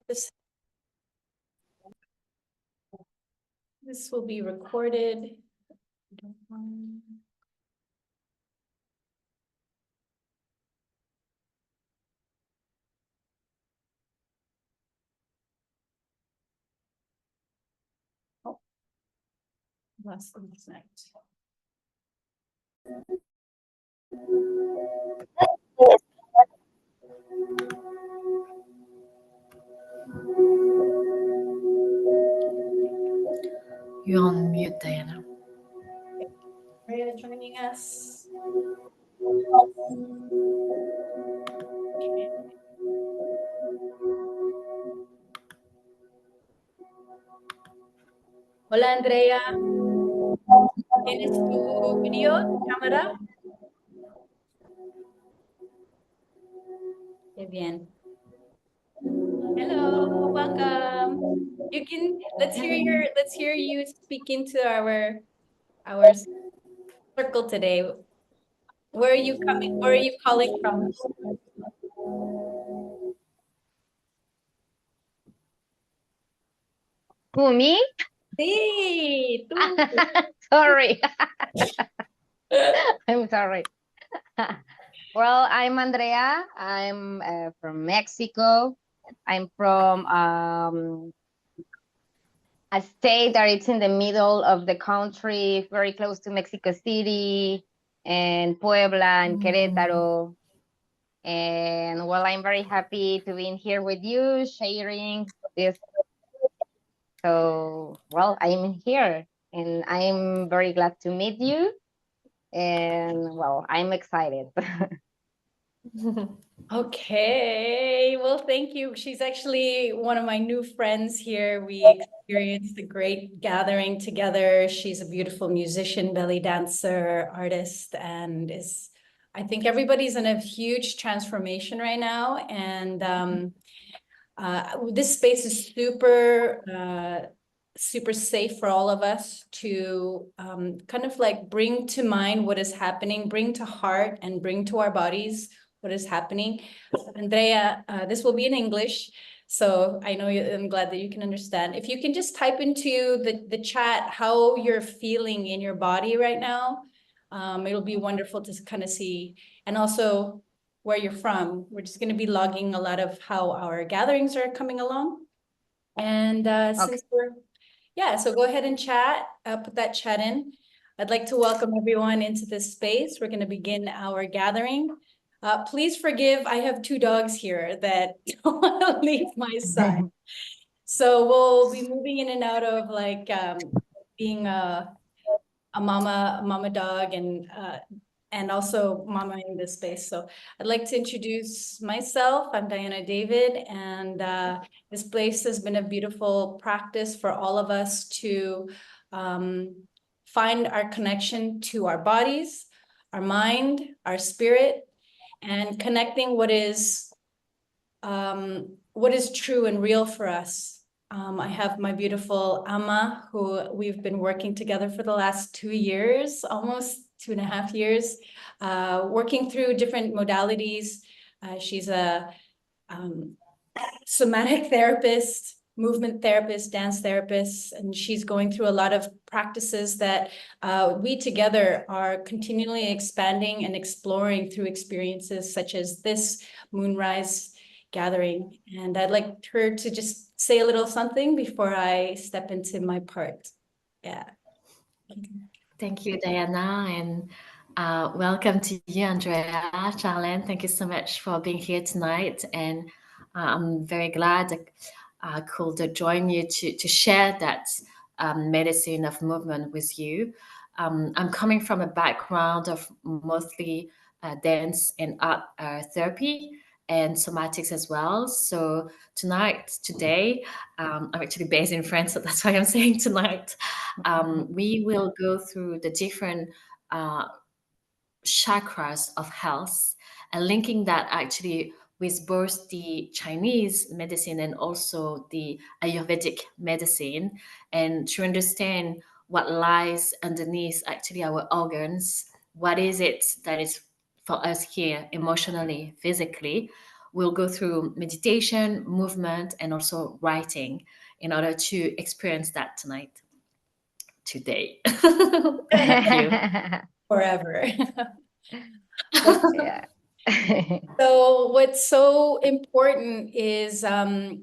This will be recorded. Oh, last night. You're on mute, Dianna. Maria joining us. Hola, Andrea. ¿Tienes tu video, cámara? Qué bien. Hello, welcome. You can let's hear you speak into our circle today. Where are you coming? Where are you calling from? Who, me? Sí, tú. Sorry. I'm sorry. Well, I'm Andrea. I'm from Mexico. I'm from a state that it's in the middle of the country, very close to Mexico City and Puebla and Querétaro. And well, I'm very happy to be in here with you, sharing this. So, well, I'm here and I'm very glad to meet you. And well, I'm excited. Okay, well, thank you. She's actually one of my new friends here. We experienced a great gathering together. She's a beautiful musician, belly dancer, artist, and I think everybody's in a huge transformation right now. And this space is super safe for all of us to kind of like bring to mind what is happening, bring to heart, and bring to our bodies what is happening. Andrea, this will be in English, so I know I'm glad that you can understand. If you can just type into the chat how you're feeling in your body right now, it'll be wonderful to kind of see, and also where you're from. We're just going to be logging a lot of how our gatherings are coming along. And since so go ahead and chat, put that chat in. I'd like to welcome everyone into this space. We're going to begin our gathering. Please forgive, I have two dogs here that don't want to leave my side. So we'll be moving in and out of like being a mama dog and also mama in this space. So I'd like to introduce myself. I'm Dianna David, and this place has been a beautiful practice for all of us to find our connection to our bodies, our mind, our spirit, and connecting what is true and real for us. I have my beautiful Ama, who we've been working together for the last 2 years, almost 2.5 years, working through different modalities. She's a somatic therapist, movement therapist, dance therapist, and she's going through a lot of practices that we together are continually expanding and exploring through experiences such as this MOONRISE gathering. And I'd like her to just say a little something before I step into my part. Yeah. Thank you, Dianna, and welcome to you, Andrea, Charlene. Thank you so much for being here tonight, and I'm very glad I could join you to share that medicine of movement with you. I'm coming from a background of mostly dance and art therapy and somatics as well. So today, I'm actually based in France, so that's why I'm saying tonight. We will go through the different chakras of health and linking that actually with both the Chinese medicine and also the Ayurvedic medicine, and to understand what lies underneath actually our organs, what is it that is for us here emotionally, physically, we'll go through meditation, movement, and also writing in order to experience that today. Thank you. Forever. Yeah. So what's so important is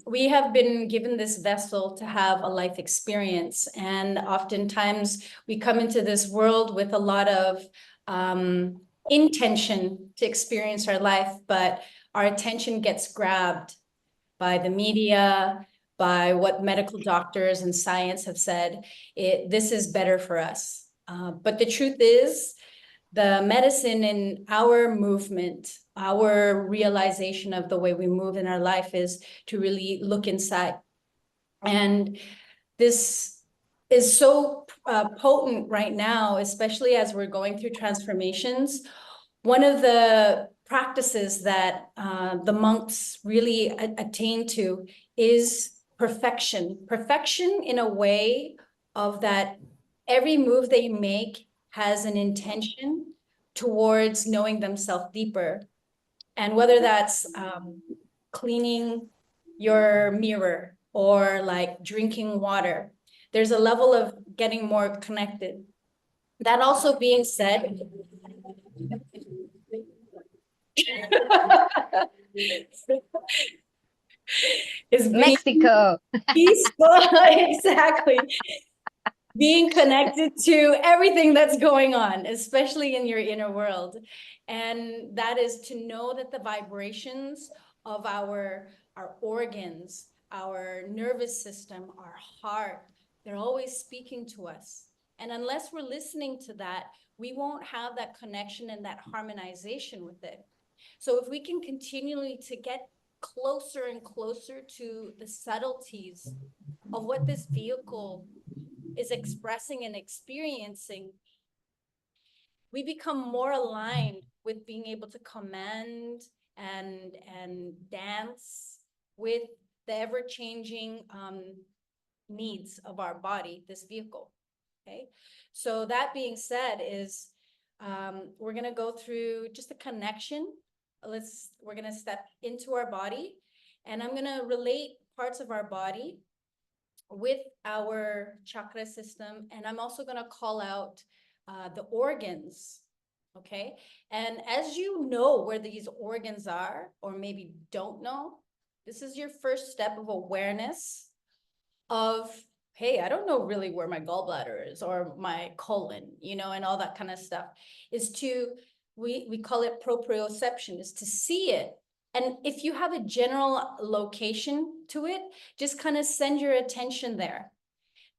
we have been given this vessel to have a life experience, and oftentimes we come into this world with a lot of intention to experience our life, but our attention gets grabbed by the media, by what medical doctors and science have said. This is better for us. But the truth is, the medicine in our movement, our realization of the way we move in our life is to really look inside. And this is so potent right now, especially as we're going through transformations. One of the practices that the monks really attain to is perfection. Perfection in a way of that every move they make has an intention towards knowing themselves deeper. And whether that's cleaning your mirror or like drinking water, there's a level of getting more connected. That also being said, is being Mexico. peaceful. Exactly. Being connected to everything that's going on, especially in your inner world. And that is to know that the vibrations of our organs, our nervous system, our heart, they're always speaking to us. And unless we're listening to that, we won't have that connection and that harmonization with it. So if we can continually to get closer and closer to the subtleties of what this vehicle is expressing and experiencing, we become more aligned with being able to command and dance with the ever-changing needs of our body, this vehicle. Okay, so that being said is we're going to go through just a connection. We're going to step into our body, and I'm going to relate parts of our body with our chakra system, and I'm also going to call out the organs. Okay, and as you know where these organs are, or maybe don't know, this is your first step of awareness of, hey, I don't know really where my gallbladder is or my colon, you know, and all that kind of stuff. Is to, we call it proprioception, is to see it. And if you have a general location to it, just kind of send your attention there.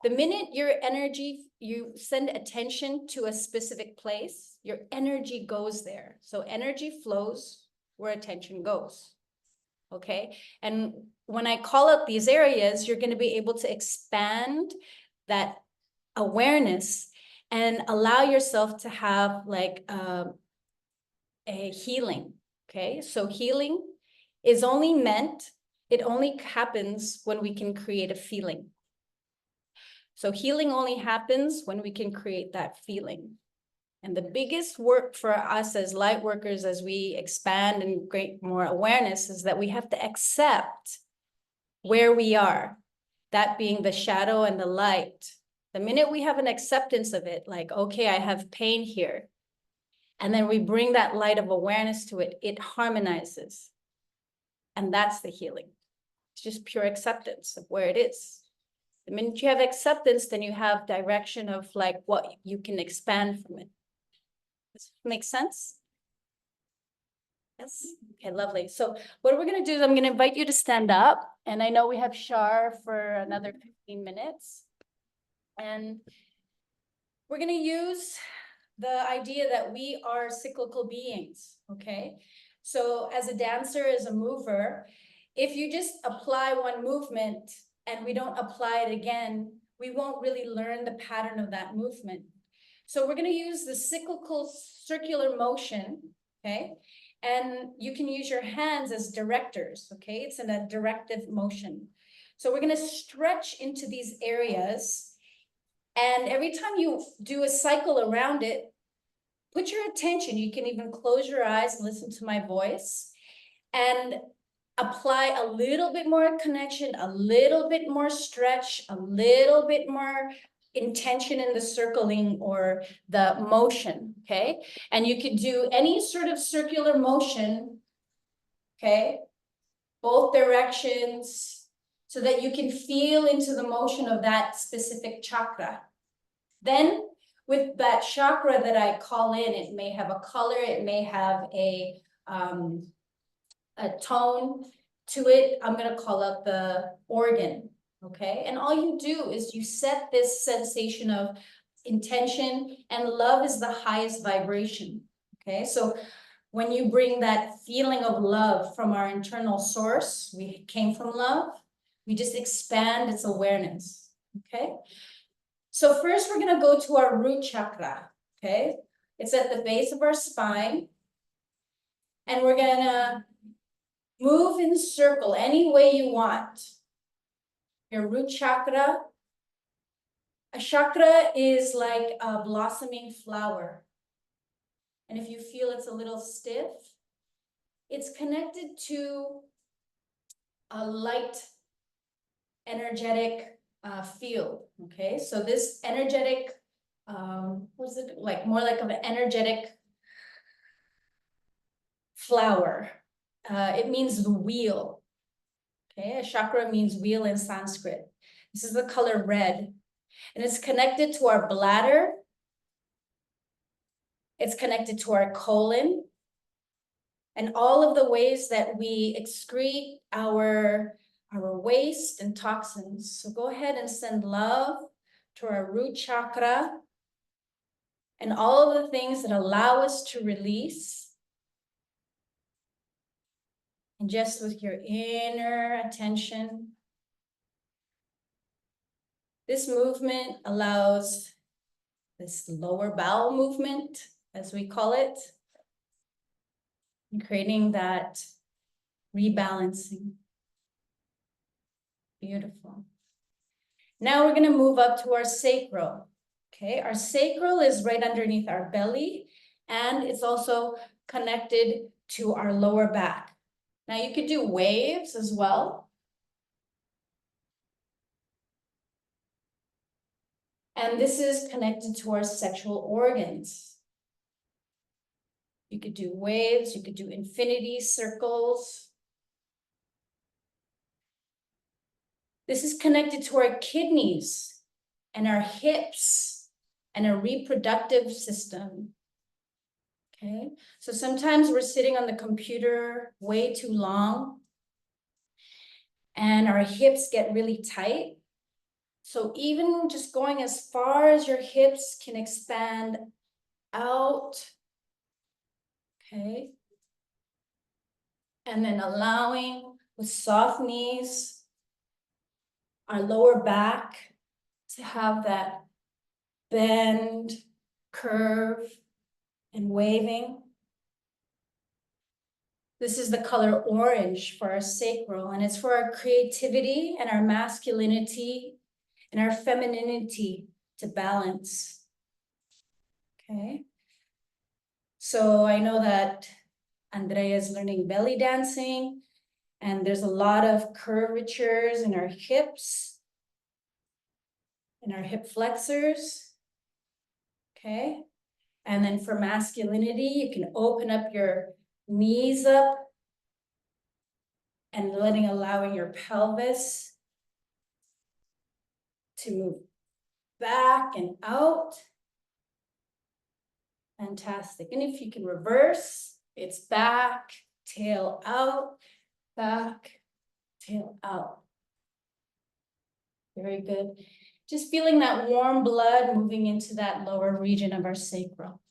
The minute your energy, you send attention to a specific place, your energy goes there. So energy flows where attention goes. Okay. And when I call out these areas, you're going to be able to expand that awareness and allow yourself to have like a healing. Okay. So healing is only meant, it only happens when we can create a feeling. So healing only happens when we can create that feeling. And the biggest work for us as light workers, as we expand and create more awareness, is that we have to accept where we are, that being the shadow and the light. The minute we have an acceptance of it, like, okay, I have pain here, and then we bring that light of awareness to it, it harmonizes. And that's the healing. It's just pure acceptance of where it is. The minute you have acceptance, then you have direction of like what you can expand from it. Does this make sense? Yes. Okay, lovely. So what we're going to do is I'm going to invite you to stand up. And I know we have Shar for another 15 minutes. And we're going to use the idea that we are cyclical beings. Okay. So as a dancer, as a mover, if you just apply one movement and we don't apply it again, we won't really learn the pattern of that movement. So we're going to use the cyclical circular motion, okay? And you can use your hands as directors, okay? It's in a directive motion. So we're going to stretch into these areas. And every time you do a cycle around it, put your attention. You can even close your eyes and listen to my voice. And apply a little bit more connection, a little bit more stretch, a little bit more intention in the circling or the motion, okay? And you could do any sort of circular motion, okay? Both directions, so that you can feel into the motion of that specific chakra. Then with that chakra that I call in, it may have a color, it may have a tone to it. I'm gonna call up the organ, okay? And all you do is you set this sensation of intention, and love is the highest vibration, okay? So when you bring that feeling of love from our internal source, we came from love, we just expand its awareness, okay? So first we're gonna go to our root chakra, okay? It's at the base of our spine. And we're gonna move in circle any way you want. Your root chakra. A chakra is like a blossoming flower. And if you feel it's a little stiff, it's connected to a light, energetic field, okay? So this energetic, what is it, like more like of an energetic flower. It means the wheel, okay? A chakra means wheel in Sanskrit. This is the color red, and it's connected to our bladder. It's connected to our colon, and all of the ways that we excrete our waste and toxins. So go ahead and send love to our root chakra and all of the things that allow us to release. And just with your inner attention, this movement allows this lower bowel movement, as we call it, and creating that rebalancing. Beautiful. Now we're going to move up to our sacral. Okay, our sacral is right underneath our belly, and it's also connected to our lower back. Now you could do waves as well. And this is connected to our sexual organs. You could do waves, you could do infinity circles. This is connected to our kidneys and our hips and our reproductive system. Okay, so sometimes we're sitting on the computer way too long and our hips get really tight. So even just going as far as your hips can expand out. Okay. And then allowing with soft knees, our lower back to have that bend, curve, and waving. This is the color orange for our sacral, and it's for our creativity and our masculinity and our femininity to balance. Okay. So I know that Andrea is learning belly dancing, and there's a lot of curvatures in our hips and our hip flexors. Okay. And then for masculinity, you can open up your knees up and allowing your pelvis to move back and out. Fantastic. And if you can reverse, it's back, tail out, back, tail out. Very good. Just feeling that warm blood moving into that lower region of our sacral.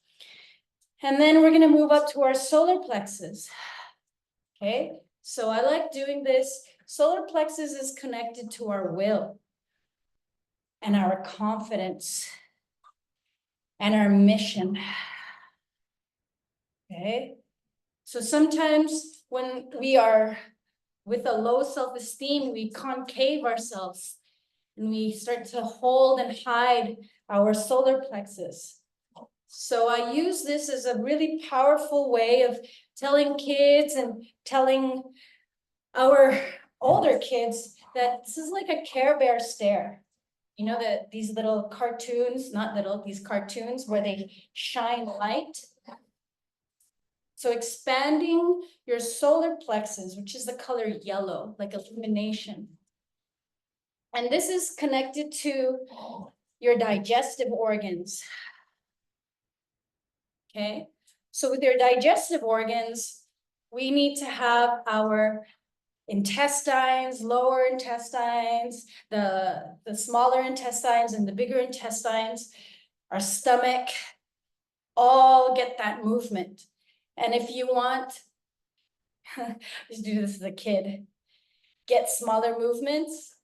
And then we're going to move up to our solar plexus. Okay, so I like doing this. Solar plexus is connected to our will and our confidence and our mission. Okay, so sometimes when we are with a low self-esteem, we concave ourselves and we start to hold and hide our solar plexus. So I use this as a really powerful way of telling kids and telling our older kids that this is like a Care Bear stare. You know that these little cartoons, not little, these cartoons where they shine light. So expanding your solar plexus, which is the color yellow, like illumination. And this is connected to your digestive organs. Okay, so with your digestive organs, we need to have our intestines, lower intestines, the smaller intestines and the bigger intestines, our stomach, all get that movement. And if you want, just do this as a kid, get smaller movements,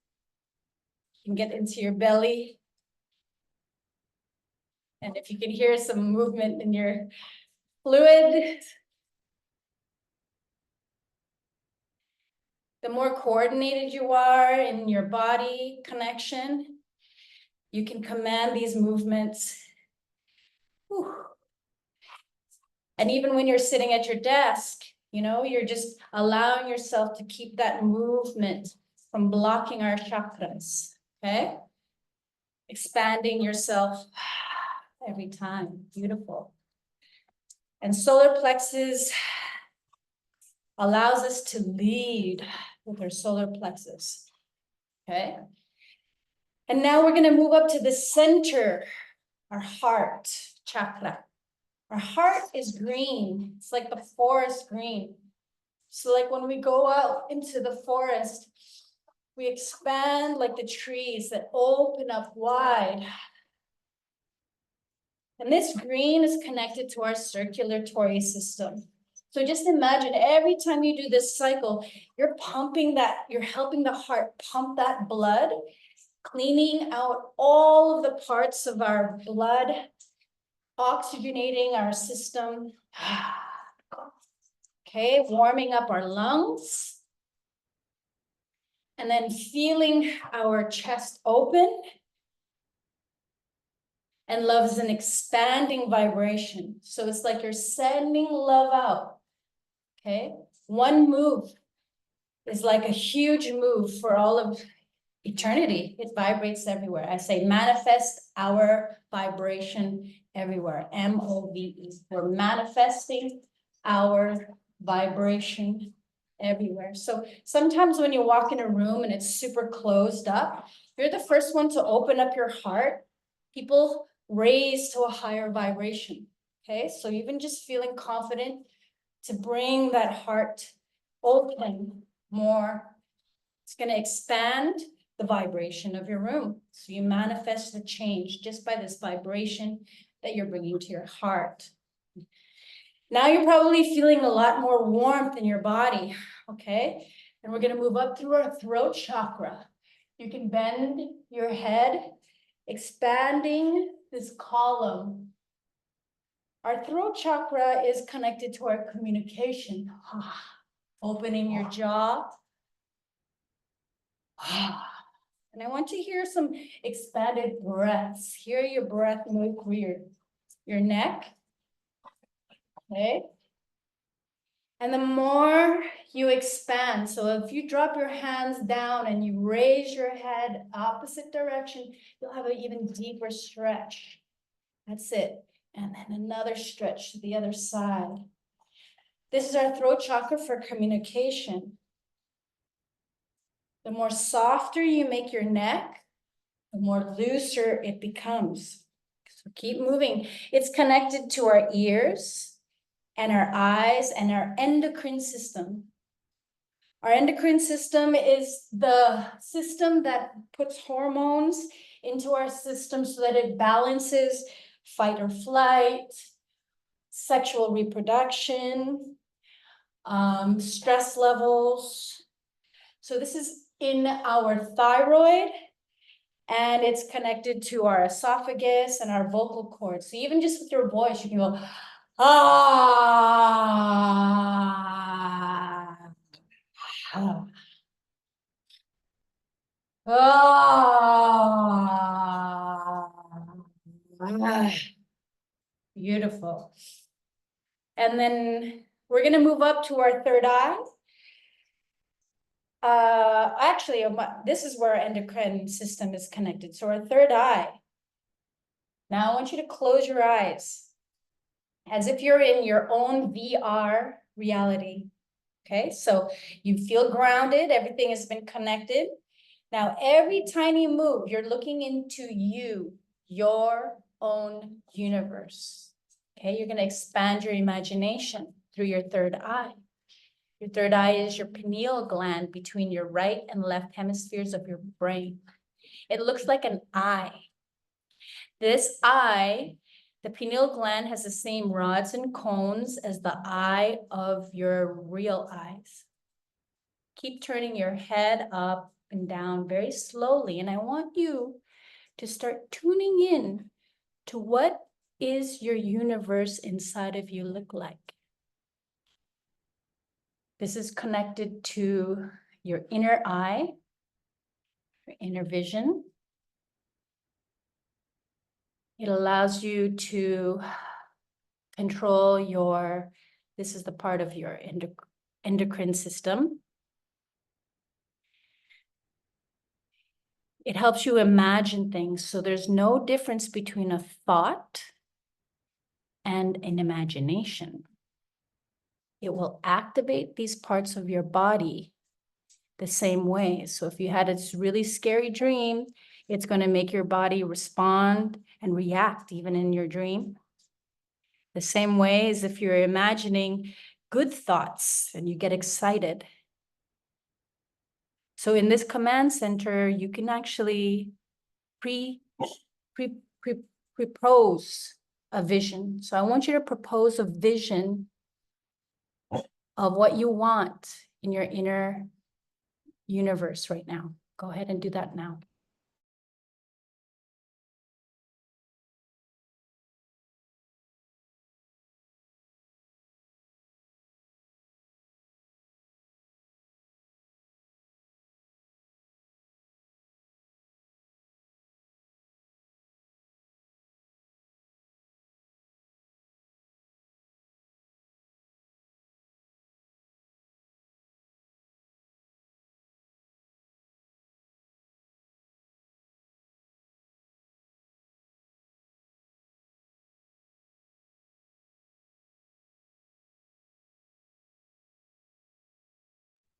you can get into your belly. And if you can hear some movement in your fluid, the more coordinated you are in your body connection, you can command these movements. Whew. And even when you're sitting at your desk, you know, you're just allowing yourself to keep that movement from blocking our chakras, okay? Expanding yourself every time, beautiful. And solar plexus allows us to lead with our solar plexus, okay? And now we're gonna move up to the center, our heart chakra. Our heart is green. It's like the forest green. So like when we go out into the forest, we expand like the trees that open up wide. And this green is connected to our circulatory system. So just imagine every time you do this cycle, you're pumping that, you're helping the heart pump that blood, cleaning out all of the parts of our blood, oxygenating our system. Okay, warming up our lungs. And then feeling our chest open. And love is an expanding vibration. So it's like you're sending love out. Okay, one move is like a huge move for all of eternity. It vibrates everywhere. I say manifest our vibration everywhere. MOVE. We're manifesting our vibration everywhere. So sometimes when you walk in a room and it's super closed up, you're the first one to open up your heart. People raise to a higher vibration. Okay, so even just feeling confident to bring that heart open more, it's going to expand the vibration of your room. So you manifest the change just by this vibration that you're bringing to your heart. Now you're probably feeling a lot more warmth in your body, okay? And we're going to move up through our throat chakra. You can bend your head, expanding this column. Our throat chakra is connected to our communication. Opening your jaw. And I want to hear some expanded breaths. Hear your breath move through your neck. Okay. And the more you expand, so if you drop your hands down and you raise your head opposite direction, you'll have an even deeper stretch. That's it. And then another stretch to the other side. This is our throat chakra for communication. The more softer you make your neck, the more looser it becomes. So keep moving. It's connected to our ears and our eyes and our endocrine system. Our endocrine system is the system that puts hormones into our system so that it balances fight or flight, sexual reproduction, stress levels. So this is in our thyroid, and it's connected to our esophagus and our vocal cords. So even just with your voice, you can go, ah, ah, ah. Beautiful. And then we're going to move up to our third eye. Actually, this is where our endocrine system is connected. So our third eye. Now I want you to close your eyes as if you're in your own VR reality. Okay, so you feel grounded, everything has been connected. Now, every tiny move, you're looking into you, your own universe. Okay, you're going to expand your imagination through your third eye. Your third eye is your pineal gland between your right and left hemispheres of your brain. It looks like an eye. This eye, the pineal gland has the same rods and cones as the eye of your real eyes. Keep turning your head up and down very slowly. And I want you to start tuning in to what is your universe inside of you look like. This is connected to your inner eye, your inner vision. It allows you to control your, this is the part of your endocrine system. It helps you imagine things. So there's no difference between a thought and an imagination. It will activate these parts of your body the same way. So if you had a really scary dream, it's going to make your body respond and react even in your dream. The same way as if you're imagining good thoughts and you get excited. So in this command center, you can actually propose a vision. So I want you to propose a vision of what you want in your inner universe right now. Go ahead and do that now.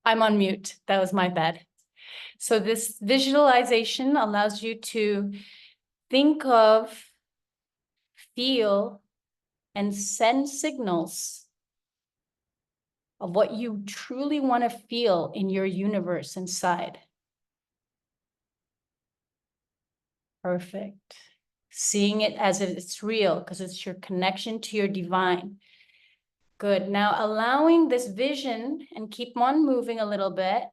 I'm on mute. That was my bad. So this visualization allows you to think of, feel, and send signals of what you truly want to feel in your universe inside. Perfect. Seeing it as if it's real because it's your connection to your divine. Good. Now allowing this vision and keep on moving a little bit.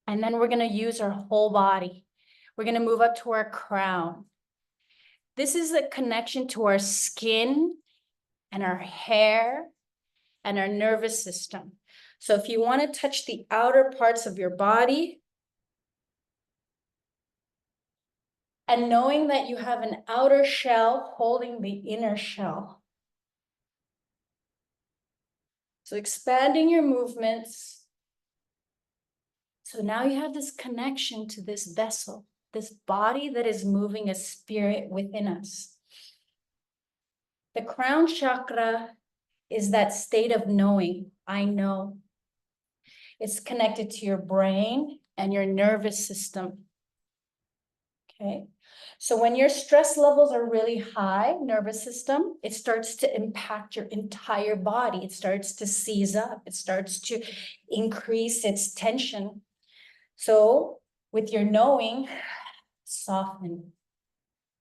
And then we're going to use our whole body. We're going to move up to our crown. This is a connection to our skin and our hair and our nervous system. So if you want to touch the outer parts of your body, and knowing that you have an outer shell holding the inner shell. So expanding your movements. So now you have this connection to this vessel, this body that is moving a spirit within us. The crown chakra is that state of knowing, I know. It's connected to your brain and your nervous system. Okay, so when your stress levels are really high, nervous system, it starts to impact your entire body. It starts to seize up. It starts to increase its tension. So with your knowing, soften,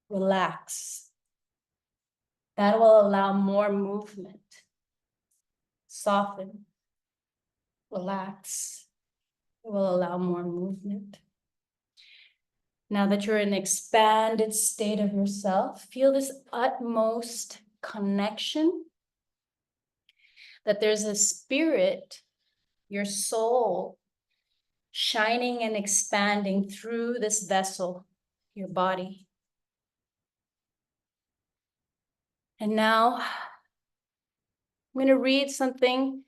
relax. That will allow more movement. Soften, relax. It will allow more movement. Now that you're in an expanded state of yourself, feel this utmost connection, that there's a spirit, your soul, shining and expanding through this vessel, your body. And now I'm going to read something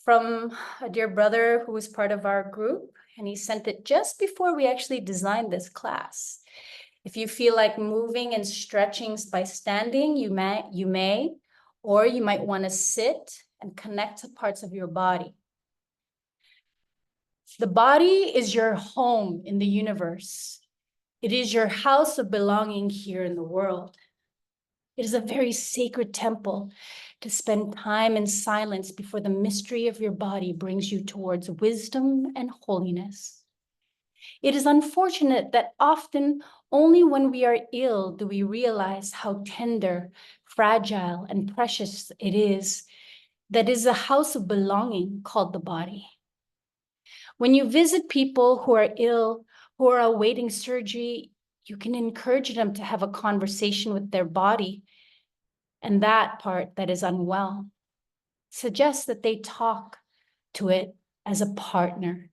from a dear brother who was part of our group, and he sent it just before we actually designed this class. If you feel like moving and stretching by standing, you may, or you might want to sit and connect to parts of your body. The body is your home in the universe. It is your house of belonging here in the world. It is a very sacred temple to spend time in silence before the mystery of your body brings you towards wisdom and holiness. It is unfortunate that often only when we are ill do we realize how tender, fragile, and precious it is that is a house of belonging called the body. When you visit people who are ill, who are awaiting surgery, you can encourage them to have a conversation with their body, and that part that is unwell. Suggest that they talk to it as a partner.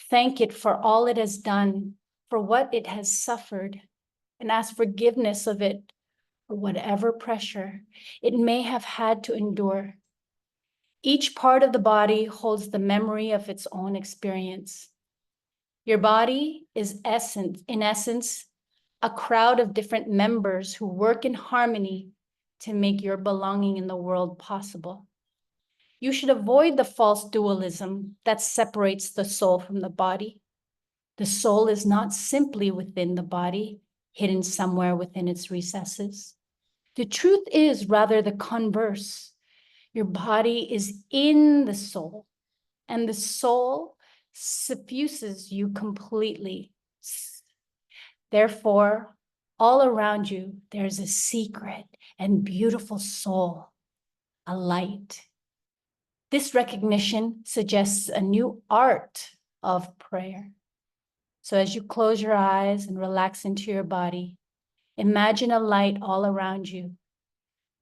Thank it for all it has done, for what it has suffered, and ask forgiveness of it for whatever pressure it may have had to endure. Each part of the body holds the memory of its own experience. Your body is in essence, a crowd of different members who work in harmony to make your belonging in the world possible. You should avoid the false dualism that separates the soul from the body. The soul is not simply within the body, hidden somewhere within its recesses. The truth is rather the converse. Your body is in the soul, and the soul suffuses you completely. Therefore, all around you, there's a secret and beautiful soul, a light. This recognition suggests a new art of prayer. So as you close your eyes and relax into your body, imagine a light all around you,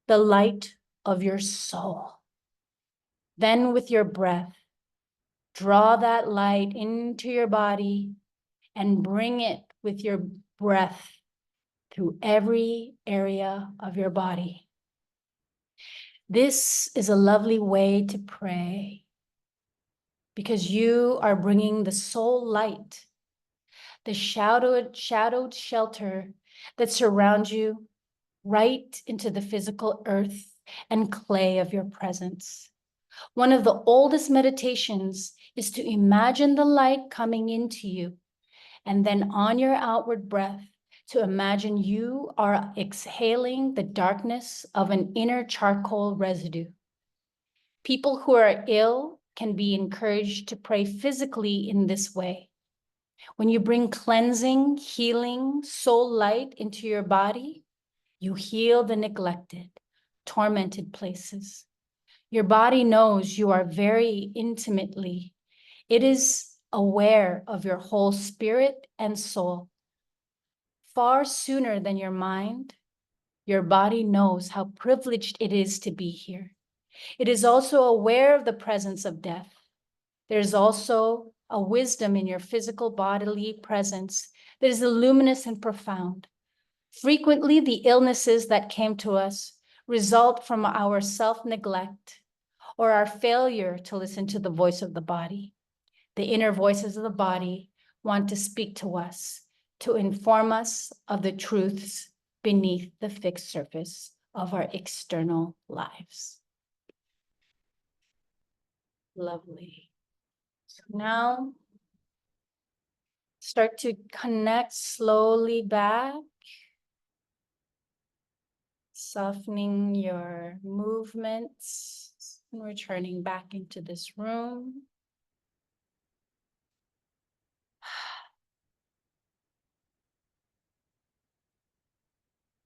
the light of your soul. Then with your breath, draw that light into your body and bring it with your breath through every area of your body. This is a lovely way to pray because you are bringing the soul light, the shadowed shelter that surrounds you right into the physical earth and clay of your presence. One of the oldest meditations is to imagine the light coming into you, and then on your outward breath, to imagine you are exhaling the darkness of an inner charcoal residue. People who are ill can be encouraged to pray physically in this way. When you bring cleansing, healing, soul light into your body, you heal the neglected, tormented places. Your body knows you are very intimately. It is aware of your whole spirit and soul. Far sooner than your mind, your body knows how privileged it is to be here. It is also aware of the presence of death. There's also a wisdom in your physical bodily presence that is luminous and profound. Frequently, the illnesses that came to us result from our self-neglect or our failure to listen to the voice of the body. The inner voices of the body want to speak to us, to inform us of the truths beneath the fixed surface of our external lives. Lovely. So now, start to connect slowly back, softening your movements and returning back into this room.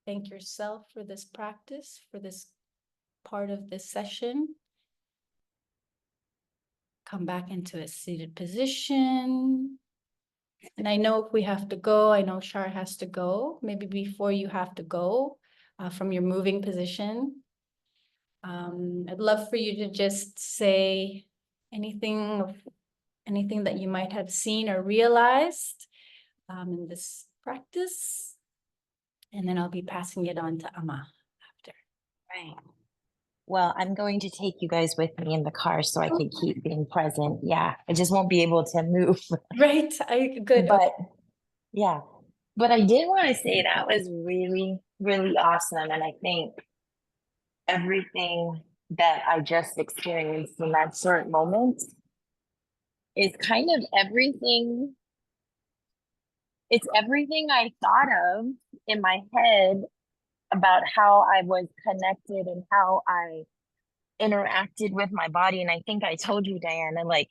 Thank yourself for this practice, for this part of this session. Come back into a seated position. And I know if we have to go, I know Shar has to go. Maybe before you have to go from your moving position, I'd love for you to just say anything that you might have seen or realized in this practice. And then I'll be passing it on to Amma after. Right. Well, I'm going to take you guys with me in the car so I can keep being present. Yeah, I just won't be able to move. Right, good. But yeah, but I did want to say that was really, really awesome. And I think everything that I just experienced in that short moment is kind of everything. It's everything I thought of in my head about how I was connected and how I interacted with my body. And I think I told you, Diana, like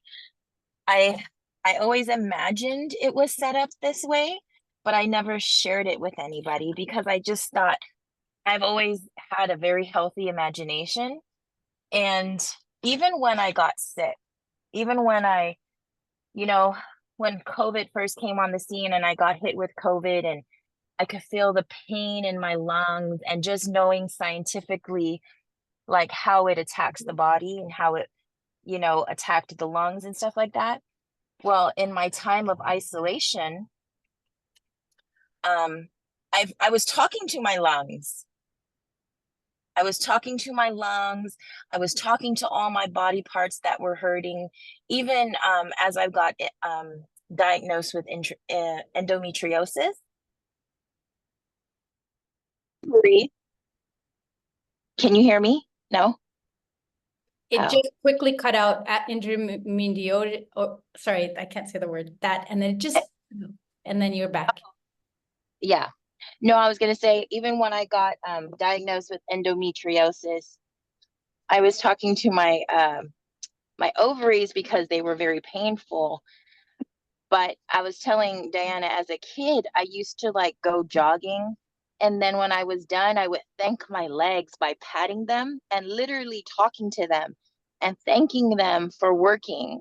I always imagined it was set up this way, but I never shared it with anybody because I just thought I've always had a very healthy imagination. And even when I got sick, even when when COVID first came on the scene and I got hit with COVID and I could feel the pain in my lungs, and just knowing scientifically like how it attacks the body and how it, attacked the lungs and stuff like that. Well, in my time of isolation, I was talking to my lungs. I was talking to my lungs. I was talking to all my body parts that were hurting. Even as I got diagnosed with endometriosis. Breathe. Can you hear me? No? It Oh. just quickly cut out at intermediate, oh, sorry, I can't say the word, that, and then it just, and then you're back. Yeah. No, I was going to say, even when I got diagnosed with endometriosis, I was talking to my my ovaries because they were very painful. But I was telling Diana, as a kid, I used to like go jogging. And then when I was done, I would thank my legs by patting them and literally talking to them and thanking them for working.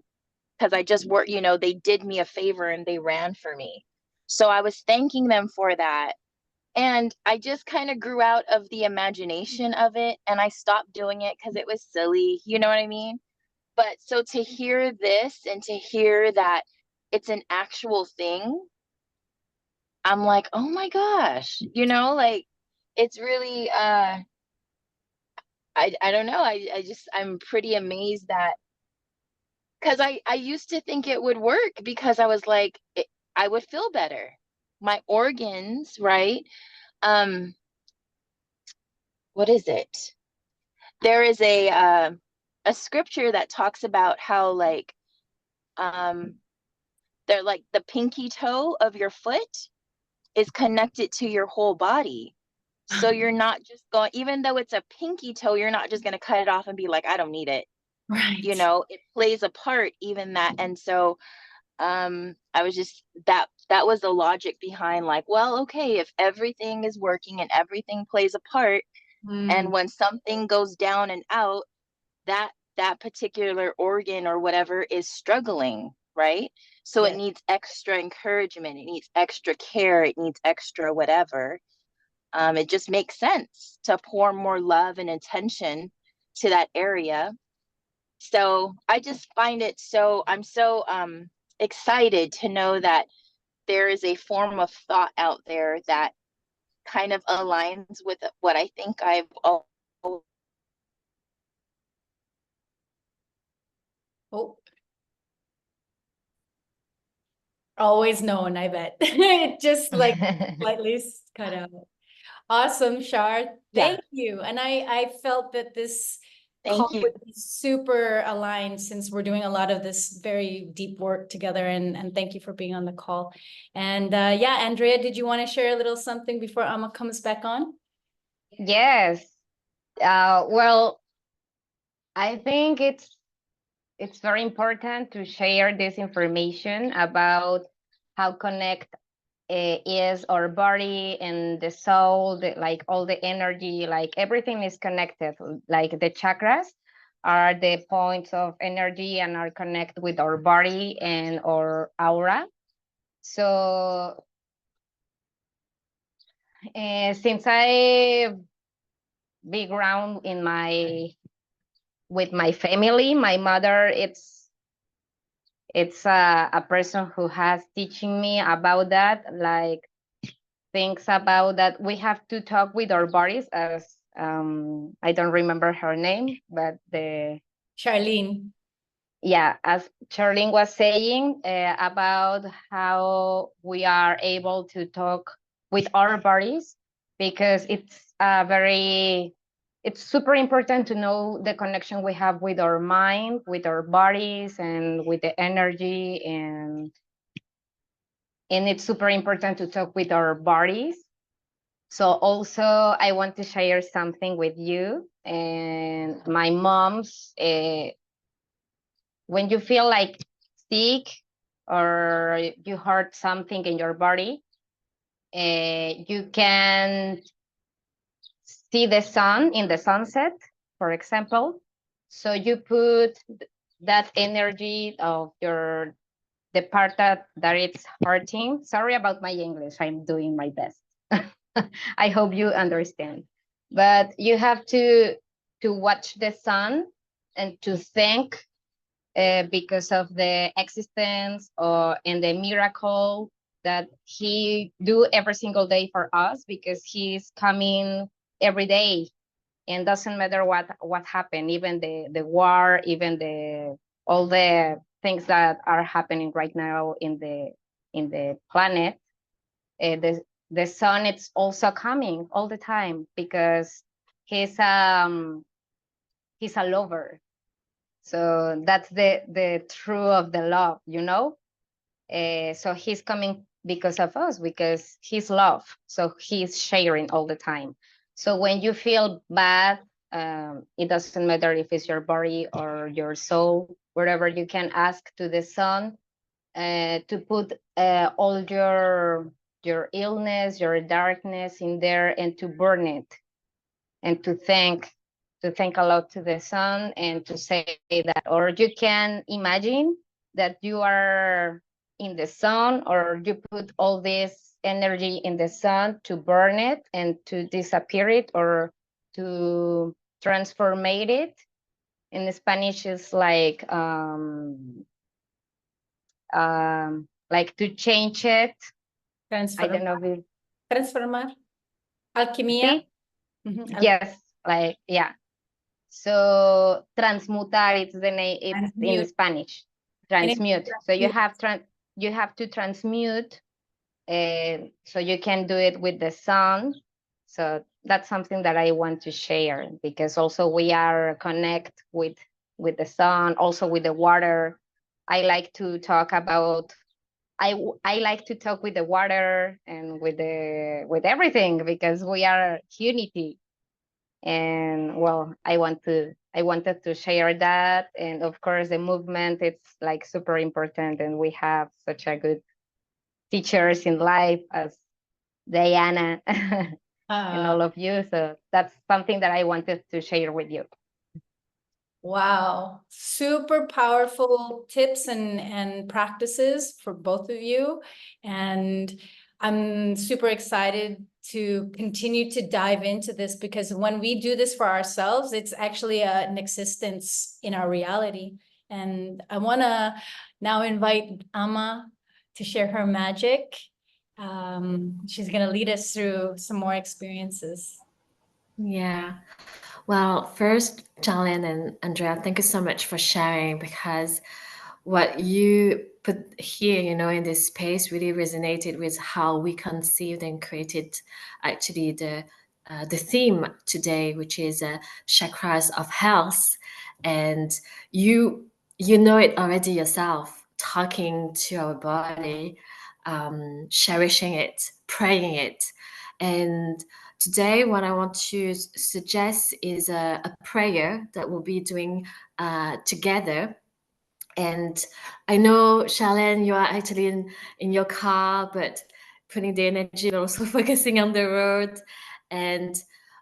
Because I just worked, they did me a favor and they ran for me. So I was thanking them for that. And I just kind of grew out of the imagination of it. And I stopped doing it because it was silly. You know what I mean? But so to hear this and to hear that it's an actual thing, I'm like, oh my gosh, like it's really, I don't know. I'm pretty amazed that, because I used to think it would work because I was like, I would feel better. My organs, right? What is it? There is a scripture that talks about how like, they're like the pinky toe of your foot is connected to your whole body. So you're not just going, even though it's a pinky toe, you're not just going to cut it off and be like, I don't need it. Right. It plays a part, even that. And so I was just, that was the logic behind like, well, okay, if everything is working and everything plays a part, and when something goes down and out, that particular organ or whatever is struggling, right? So it needs extra encouragement, it needs extra care, it needs extra whatever. It just makes sense to pour more love and attention to that area. So I just find it I'm so excited to know that there is a form of thought out there that kind of aligns with what I think I've always known, I bet. It just like slightly cut out. Awesome, Shar. Thank you. And I felt that this call would be super aligned since we're doing a lot of this very deep work together. And thank you for being on the call. And yeah, Andrea, did you want to share a little something before Amma comes back on? Yes. Well, I think it's very important to share this information about how connect is our body and the soul, like all the energy, like everything is connected. Like the chakras are the points of energy and are connected with our body and our aura. So since I big ground with my family, my mother, it's a person who has teaching me about that, like things about that we have to talk with our bodies, as I don't remember her name, but Charlene. yeah, as Charlene was saying about how we are able to talk with our bodies, because it's super important to know the connection we have with our mind, with our bodies, and with the energy, and it's super important to talk with our bodies. So also I want to share something with you. And my mom's, when you feel like sick or you hurt something in your body, you can see the sun in the sunset, for example. So you put that energy of the part that it's hurting. Sorry about my English, I'm doing my best. I hope you understand. But you have to watch the sun and to thank because of the existence and the miracle that he do every single day for us, because he's coming every day, and doesn't matter what happened, even the war, even all the things that are happening right now in the planet. The sun, it's also coming all the time, because he's a lover. So that's the true of the love, you know. So he's coming because of us, because he's love. So he's sharing all the time. So when you feel bad, it doesn't matter if it's your body or your soul, wherever, you can ask to the sun to put all your illness, your darkness in there, and to burn it, and to thank a lot to the sun, and to say that. Or you can imagine that you are in the sun, or you put all this energy in the sun to burn it and to disappear it, or to transformate it. In Spanish is like to change it. I don't know if Transformar. Alquimia. see? Yes, like, yeah. So transmutar, it's the name, it's in Spanish. Transmute. So you have to transmute, so you can do it with the sun. So that's something that I want to share, because also we are connect with the sun, also with the water. I like to talk about, I like to talk with the water and with everything, because we are unity. And well, I wanted to share that. And of course the movement, it's like super important, and we have such a good teachers in life as Dianna and all of you. So that's something that I wanted to share with you. Wow, super powerful tips and practices for both of you. And I'm super excited to continue to dive into this, because when we do this for ourselves, it's actually an existence in our reality. And I want to now invite Amma to share her magic. She's going to lead us through some more experiences. Yeah. Well, first, Charlene and Andrea, thank you so much for sharing, because what you put here, in this space really resonated with how we conceived and created actually the theme today, which is chakras of health. And you know it already yourself, talking to our body, cherishing it, praying it. And today, what I want to suggest is a prayer that we'll be doing together. And I know, Charlene, you are actually in your car, but putting the energy, but also focusing on the road. And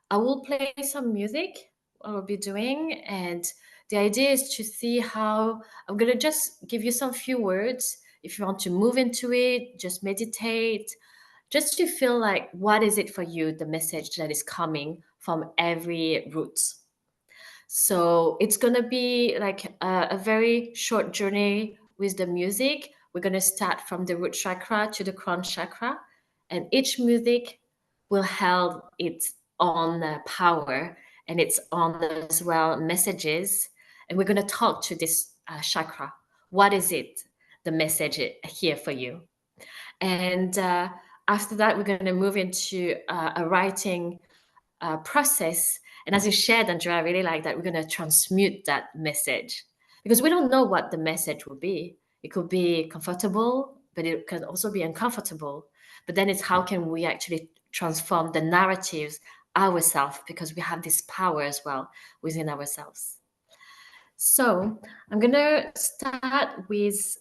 I will play some music, I will be doing. And the idea is to see how I'm going to just give you some few words. If you want to move into it, just meditate, just to feel like, what is it for you, the message that is coming from every root. So it's going to be like a very short journey with the music. We're going to start from the root chakra to the crown chakra, and each music will hold its own power, and its own as well messages. And we're going to talk to this chakra. What is it, the message here for you? And after that, we're going to move into a writing process. And as you shared, Andrea, I really like that we're going to transmute that message, because we don't know what the message will be. It could be comfortable, but it can also be uncomfortable. But then it's how can we actually transform the narratives ourselves, because we have this power as well within ourselves. So I'm going to start with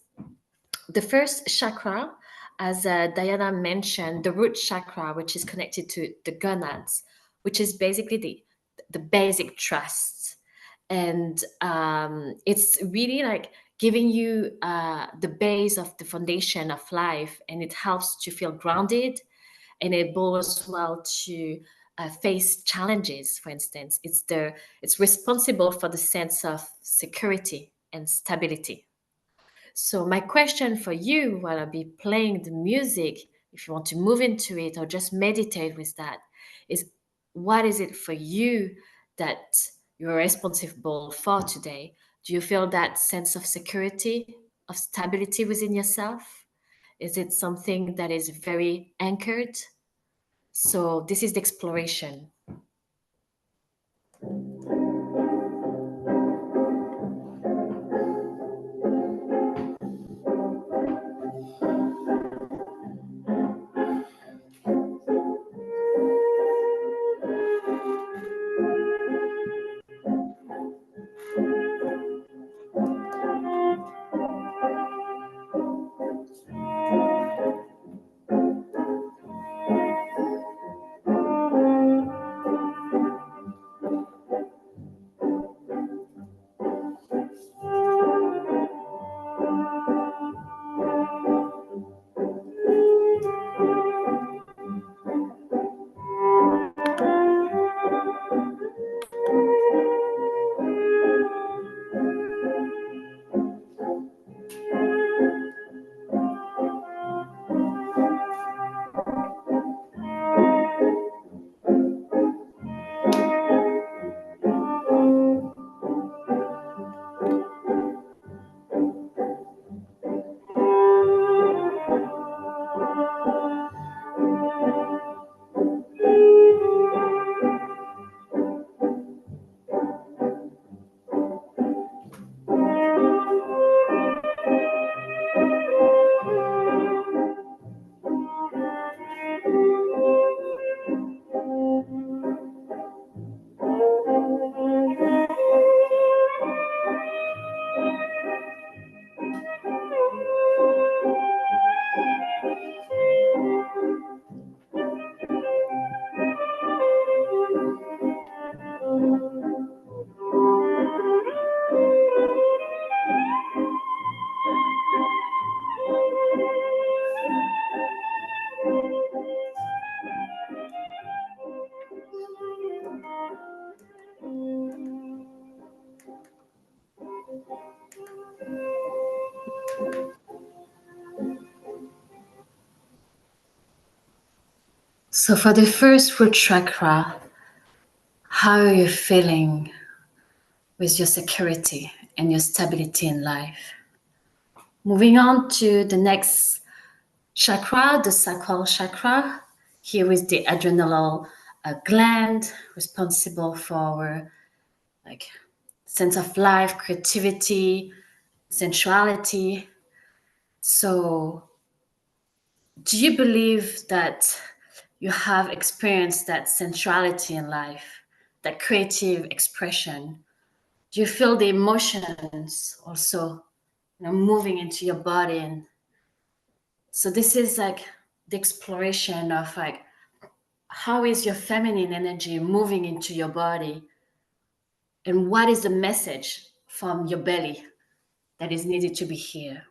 the first chakra, as Dianna mentioned, the root chakra, which is connected to the gonads, which is basically the basic trust. And it's really like giving you the base of the foundation of life, and it helps to feel grounded, and able as well to face challenges. For instance, it's responsible for the sense of security and stability. So my question for you, while I'll be playing the music, if you want to move into it or just meditate with that, is what is it for you that you're responsible for today? Do you feel that sense of security, of stability within yourself? Is it something that is very anchored? So this is the exploration. So for the first root chakra, how are you feeling with your security and your stability in life? Moving on to the next chakra, the sacral chakra. Here is the adrenal gland, responsible for our sense of life, creativity, sensuality. So do you believe that you have experienced that sensuality in life, that creative expression? Do you feel the emotions also, moving into your body? And so this is like the exploration of how is your feminine energy moving into your body, and what is the message from your belly that is needed to be here?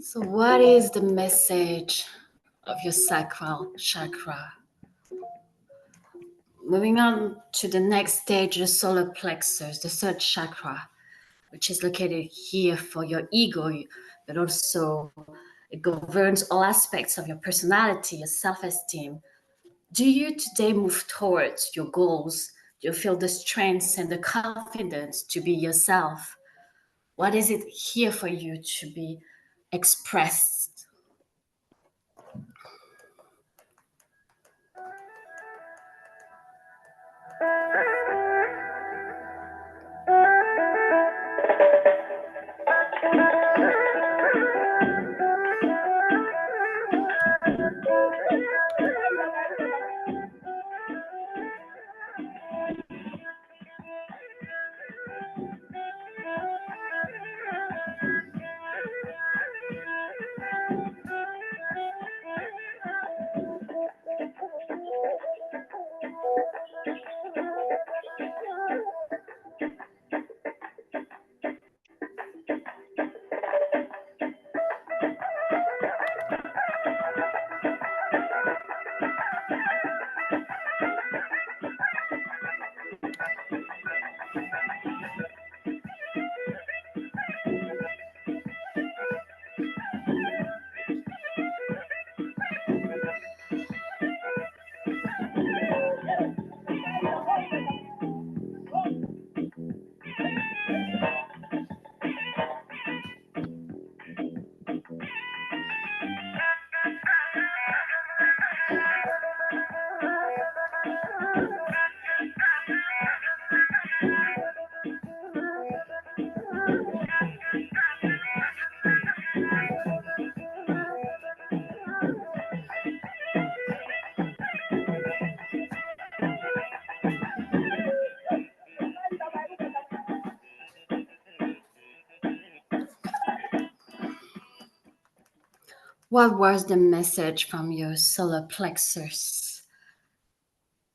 So what is the message of your sacral chakra? Moving on to the next stage, the solar plexus, the third chakra, which is located here for your ego, but also it governs all aspects of your personality, your self-esteem. Do you today move towards your goals? Do you feel the strength and the confidence to be yourself? What is it here for you to be expressed? What was the message from your solar plexus?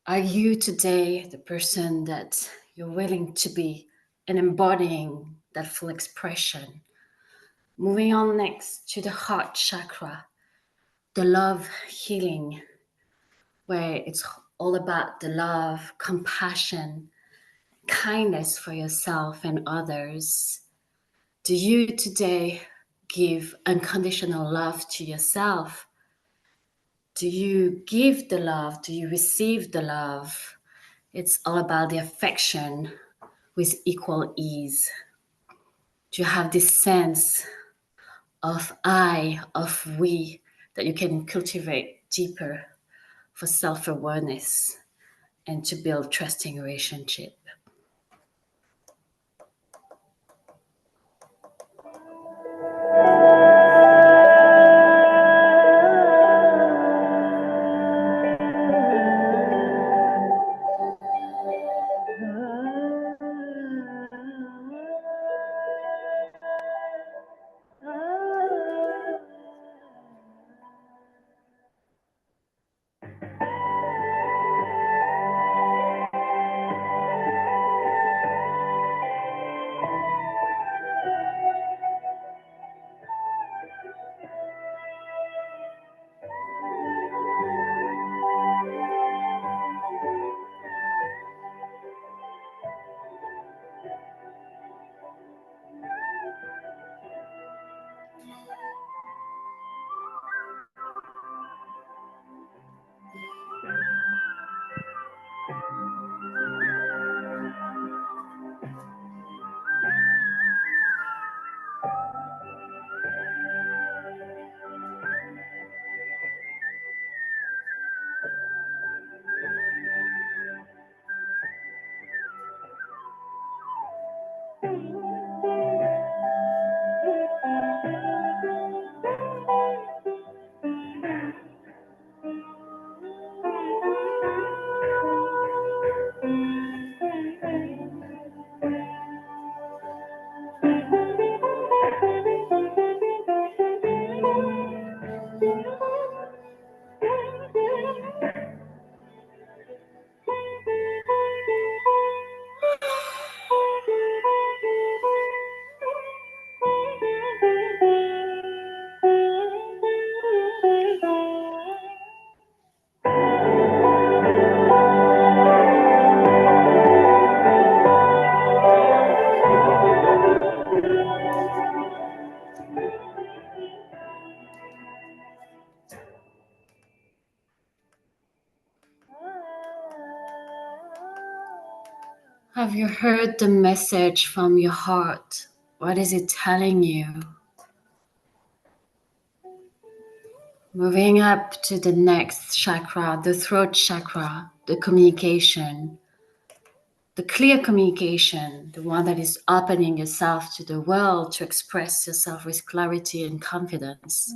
Are you today the person that you're willing to be and embodying that full expression? Moving on next to the heart chakra, the love healing, where it's all about the love, compassion, kindness for yourself and others. Do you today give unconditional love to yourself? Do you give the love? Do you receive the love? It's all about the affection with equal ease. Do you have this sense of I, of we, that you can cultivate deeper for self-awareness and to build trusting relationship? you heard the message from your heart? What is it telling you? Moving up to the next chakra, the throat chakra, the communication, the clear communication, the one that is opening yourself to the world to express yourself with clarity and confidence.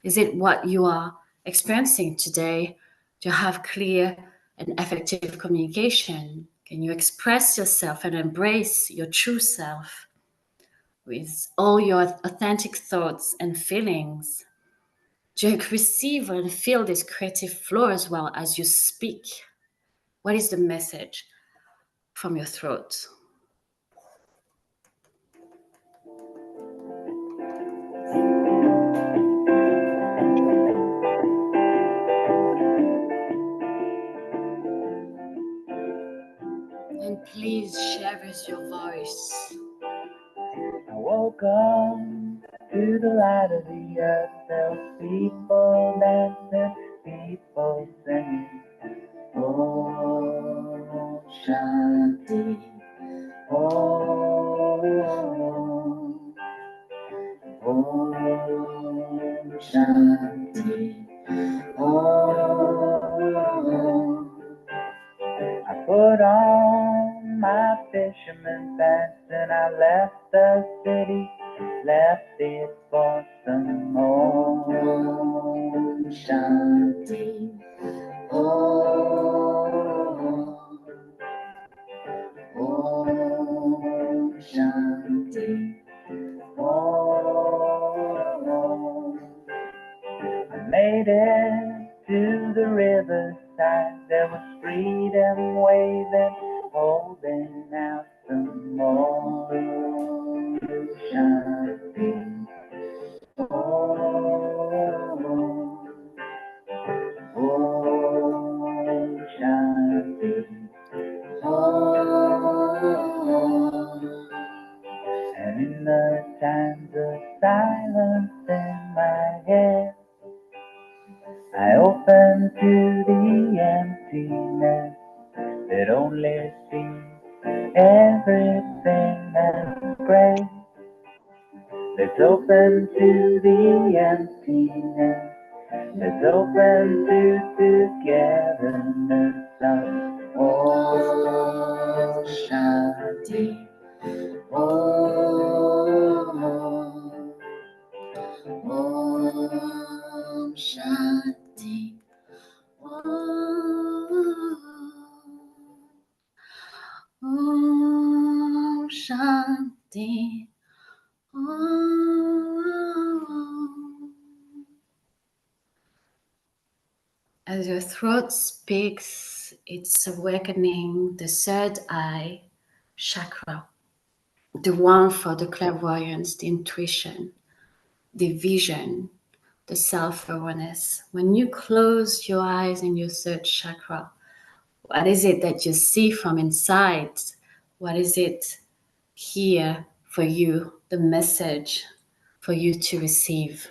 Is it what you are experiencing today, to have clear and effective communication? Can you express yourself and embrace your true self with all your authentic thoughts and feelings? Do you receive and feel this creative flow as well as you speak? What is the message from your throat? And please share with your voice. I woke up to the light of the earth. There were people dancing, people singing. Oh, Shanti. Oh, Shanti. Oh, I put on my fisherman's pants and I left the city, left it for some more Shanti. Oh, Shanti. Oh, I made it to the riverside. There was freedom waving, holding out some more Shanti. Oh, Shanti. And in the times of silence in my head, I open to the emptiness that only sees everything that's great. Let's open to the emptiness. Let's open to togetherness of Oh, Shanti. Om Shanti. Om Shanti. As your throat speaks, it's awakening the third eye chakra, the one for the clairvoyance, the intuition, the vision, the self-awareness. When you close your eyes in your third chakra, what is it that you see from inside? What is it here for you, the message for you to receive?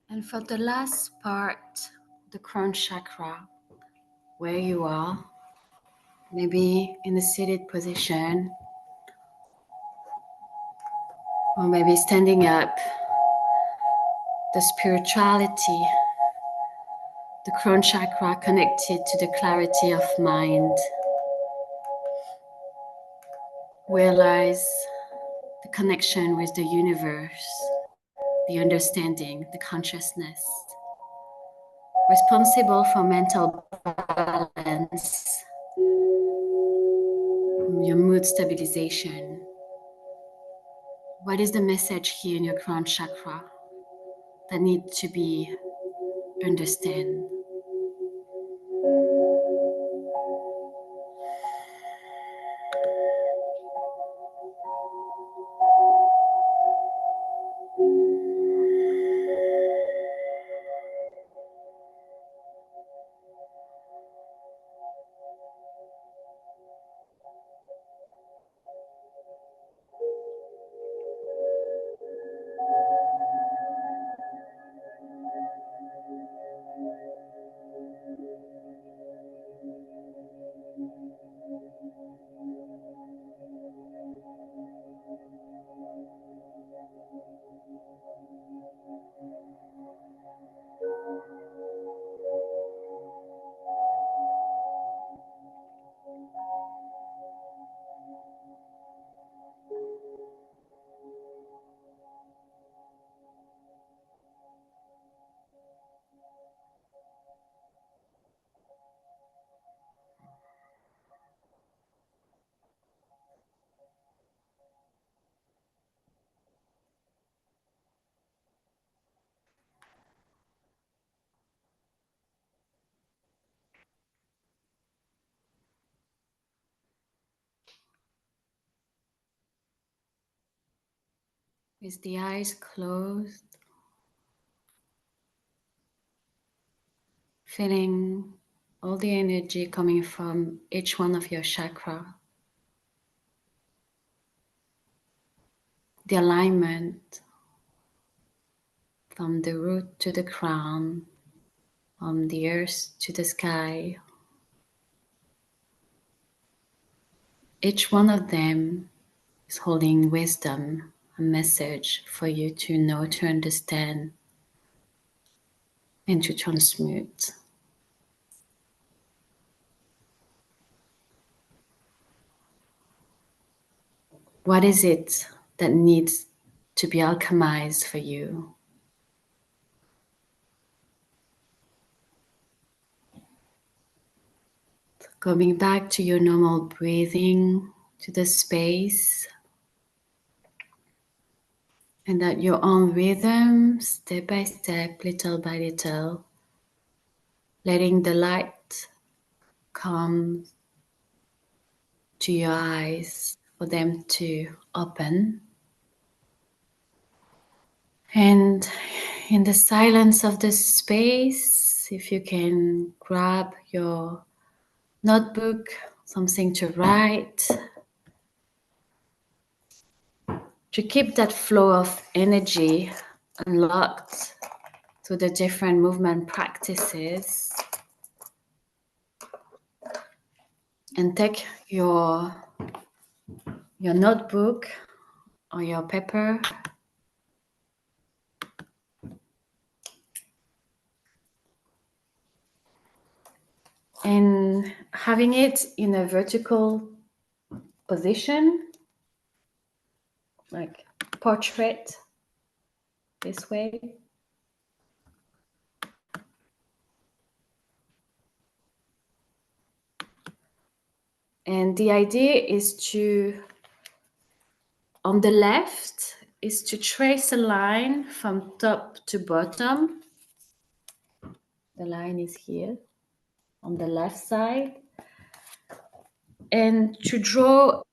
And for the last part, the crown chakra, where you are, maybe in a seated position, or maybe standing up, the spirituality, the crown chakra connected to the clarity of mind. Realize the connection with the universe, the understanding, the consciousness, responsible for mental balance, your mood stabilization. What is the message here in your crown chakra that needs to be understood? With the eyes closed, feeling all the energy coming from each one of your chakra, the alignment from the root to the crown, from the earth to the sky. Each one of them is holding wisdom, a message for you to know, to understand, and to transmute. What is it that needs to be alchemized for you? Coming back to your normal breathing, to the space, and at your own rhythm, step by step, little by little, letting the light come to your eyes for them to open. And in the silence of the space, if you can grab your notebook, something to write, to keep that flow of energy unlocked through the different movement practices, and take your notebook or your paper and having it in a vertical position, like portrait, this way. And the idea is to, on the left, is to trace a line from top to bottom. The line is here on the left side, and to draw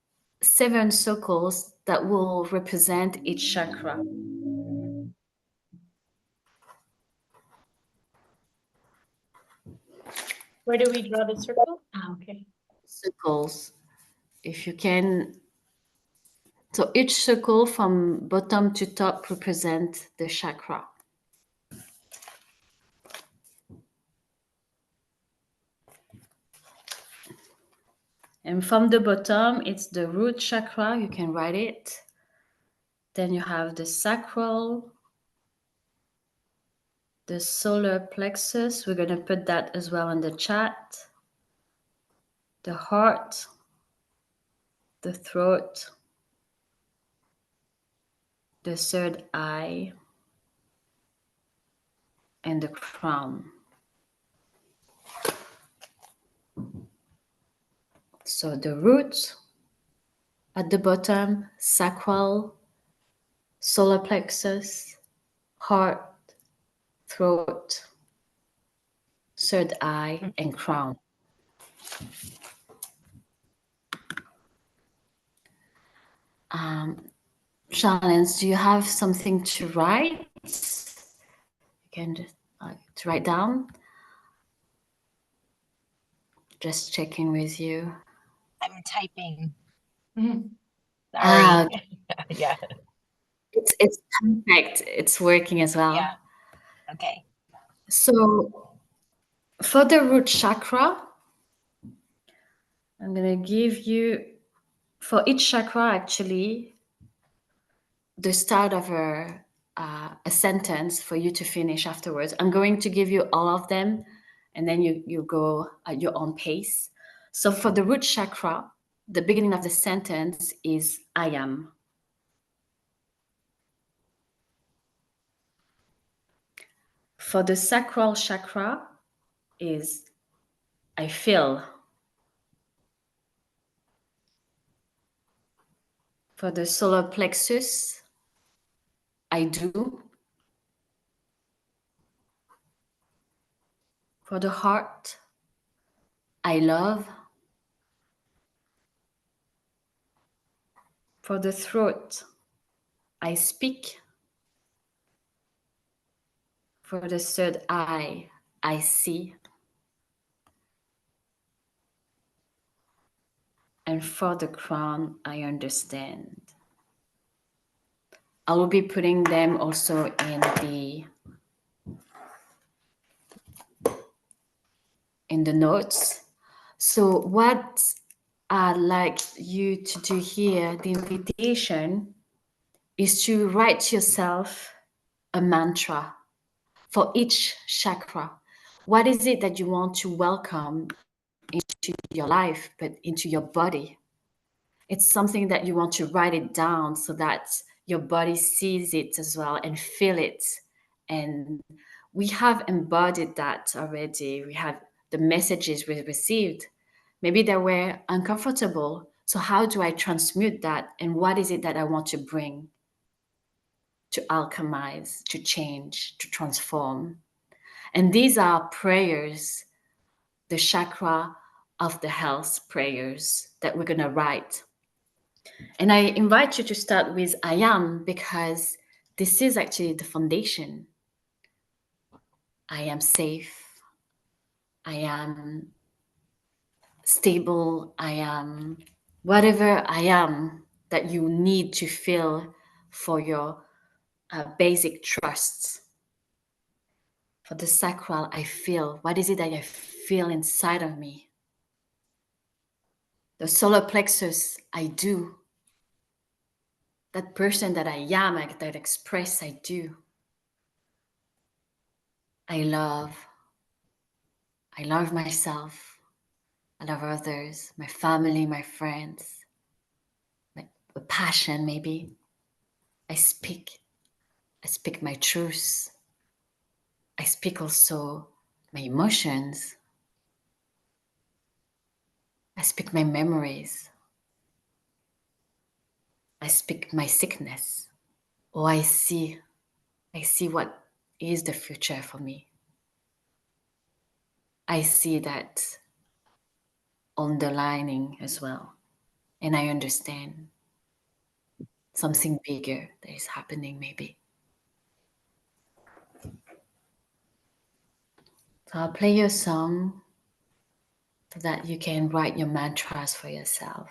7 circles that will represent each chakra. Where do we draw the circle? Okay. Circles, if you can. So each circle from bottom to top represents the chakra. And from the bottom, it's the root chakra. You can write it. Then you have the sacral, the solar plexus. We're going to put that as well in the chat. The heart, the throat, the third eye, and the crown. So the root at the bottom, sacral, solar plexus, heart, throat, third eye, and crown. Charlene, do you have something to write? You can just to write down. Just checking with you. I'm typing. Mhm. Sorry. Yeah. It's perfect. It's working as well. Yeah. Okay. So for the root chakra, I'm going to give you, for each chakra actually, the start of a sentence for you to finish afterwards. I'm going to give you all of them, and then you go at your own pace. So for the root chakra, the beginning of the sentence is I am. For the sacral chakra is I feel. For the solar plexus, I do. For the heart, I love. For the throat, I speak. For the third eye, I see. And for the crown, I understand. I will be putting them also in the notes. So what I'd like you to do here, the invitation, is to write yourself a mantra for each chakra. What is it that you want to welcome into your life, but into your body? It's something that you want to write it down so that your body sees it as well and feel it. And we have embodied that already. We have the messages we received. Maybe they were uncomfortable. So how do I transmute that? And what is it that I want to bring to alchemize, to change, to transform? And these are prayers, the chakra of the health prayers that we're going to write. And I invite you to start with I am, because this is actually the foundation. I am safe. I am stable. I am whatever I am that you need to feel for your basic trusts. For the sacral, I feel. What is it that I feel inside of me? The solar plexus, I do. That person that I am, that express, I do. I love myself. I love others, my family, my friends, my passion maybe. I speak my truth. I speak also my emotions. I speak my memories. I speak my sickness. Oh, I see what is the future for me. I see that underlining as well. And I understand something bigger that is happening maybe. So I'll play you a song so that you can write your mantras for yourself.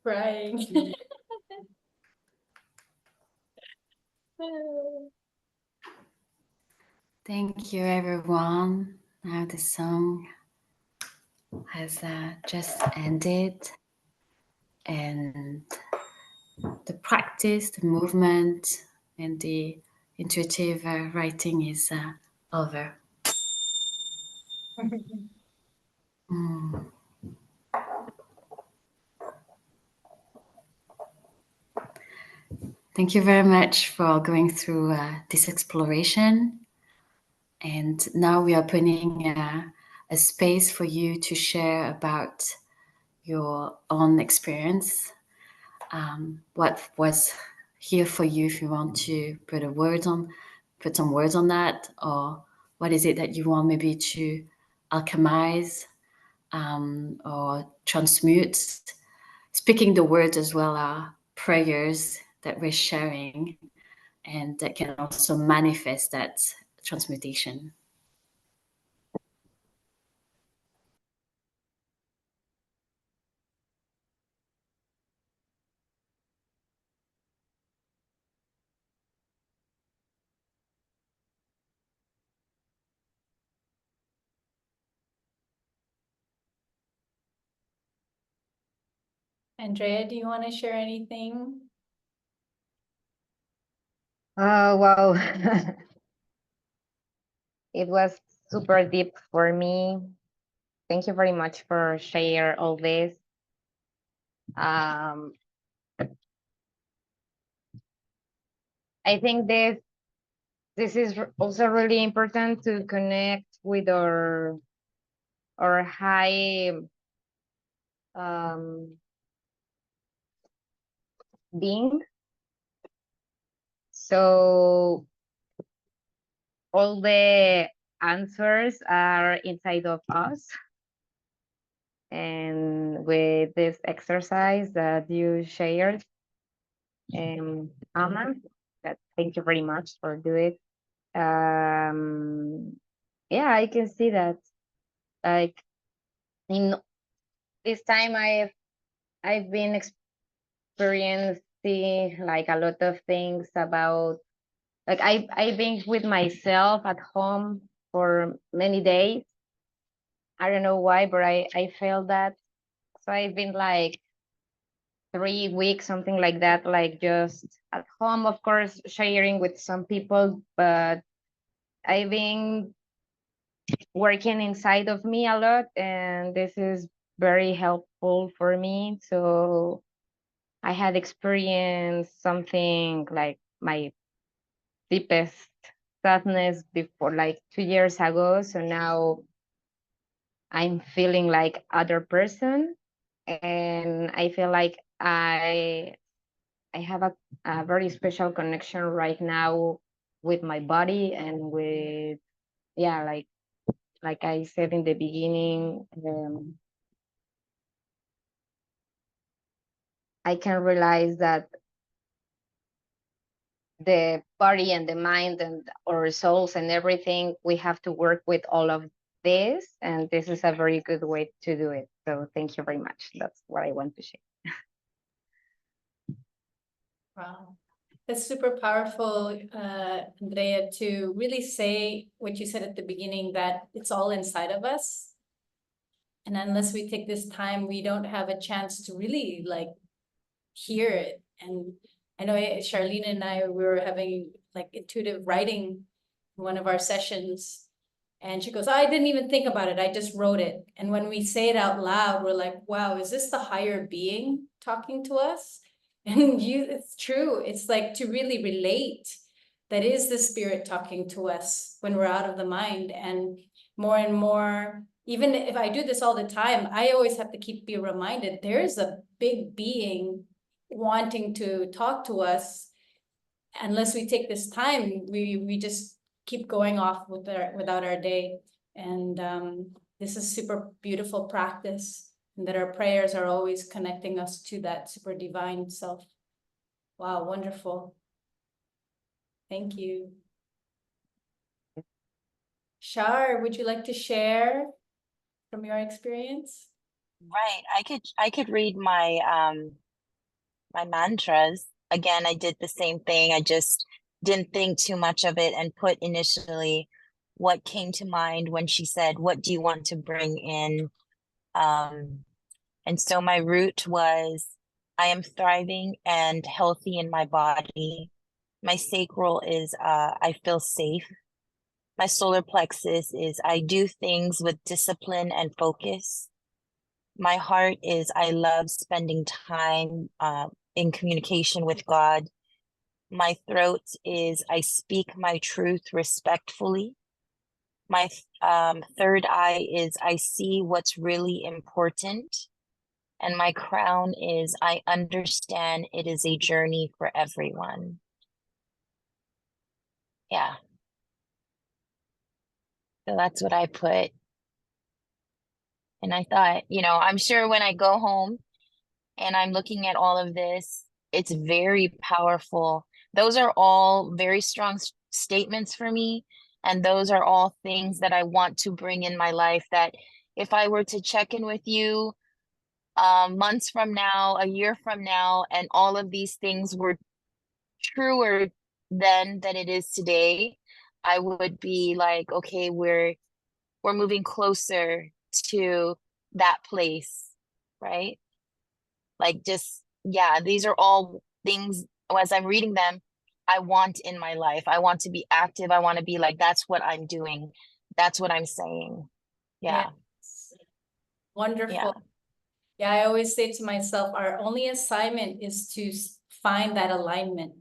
Crying. Thank you, everyone. Now the song has just ended, and the practice, the movement, and the intuitive writing is over. Mm. Thank you very much for going through this exploration. And now we are opening a space for you to share about your own experience. What was here for you, if you want to put some words on that, or what is it that you want maybe to alchemize or transmute. Speaking the words as well are prayers that we're sharing and that can also manifest that transmutation. Andrea, do you want to share anything? Wow. It was super deep for me. Thank you very much for sharing all this. I think this is also really important to connect with our high being. So all the answers are inside of us. And with this exercise that you shared, Alma, thank you very much for doing it. Yeah, I can see that. Like in this time, I've been experiencing like a lot of things about, like I've been with myself at home for many days. I don't know why, but I felt that. So I've been like 3 weeks, something like that, like just at home, of course, sharing with some people, but I've been working inside of me a lot, and this is very helpful for me. So I had experienced something like my deepest sadness before, like 2 years ago. So now I'm feeling like other person, and I feel like I have a very special connection right now with my body and with, yeah, like I said in the beginning, I can realize that the body and the mind and our souls and everything, we have to work with all of this, and this is a very good way to do it. So thank you very much. That's what I want to share. Wow. That's super powerful, Andrea, to really say what you said at the beginning, that it's all inside of us. And unless we take this time, we don't have a chance to really like hear it. And I know Charlene and I, we were having like intuitive writing in one of our sessions. And she goes, I didn't even think about it. I just wrote it. And when we say it out loud, we're like, wow, is this the higher being talking to us? And it's true. It's like to really relate. That is the spirit talking to us when we're out of the mind. And more, even if I do this all the time, I always have to be reminded there's a big being wanting to talk to us. Unless we take this time, we just keep going off without our day. And this is super beautiful practice, and that our prayers are always connecting us to that super divine self. Wow, wonderful. Thank you. Shar, would you like to share from your experience? Right. I could read my my mantras. Again, I did the same thing. I just didn't think too much of it and put initially what came to mind when she said, what do you want to bring in? And so my root was, I am thriving and healthy in my body. My sacral is, I feel safe. My solar plexus is, I do things with discipline and focus. My heart is, I love spending time in communication with God. My throat is I speak my truth respectfully. My third eye is I see what's really important. And my crown is I understand it is a journey for everyone. Yeah. So that's what I put. And I thought, you know, I'm sure when I go home and I'm looking at all of this, it's very powerful. Those are all very strong statements for me. And those are all things that I want to bring in my life, that if I were to check in with you months from now, a year from now, and all of these things were truer then than it is today, I would be like, okay, we're moving closer to that place, right? Like, just, yeah, these are all things, as I'm reading them, I want in my life. I want to be active. I want to be like, that's what I'm doing. That's what I'm saying. Yeah. Yes. Wonderful. Yeah, I always say to myself, our only assignment is to find that alignment.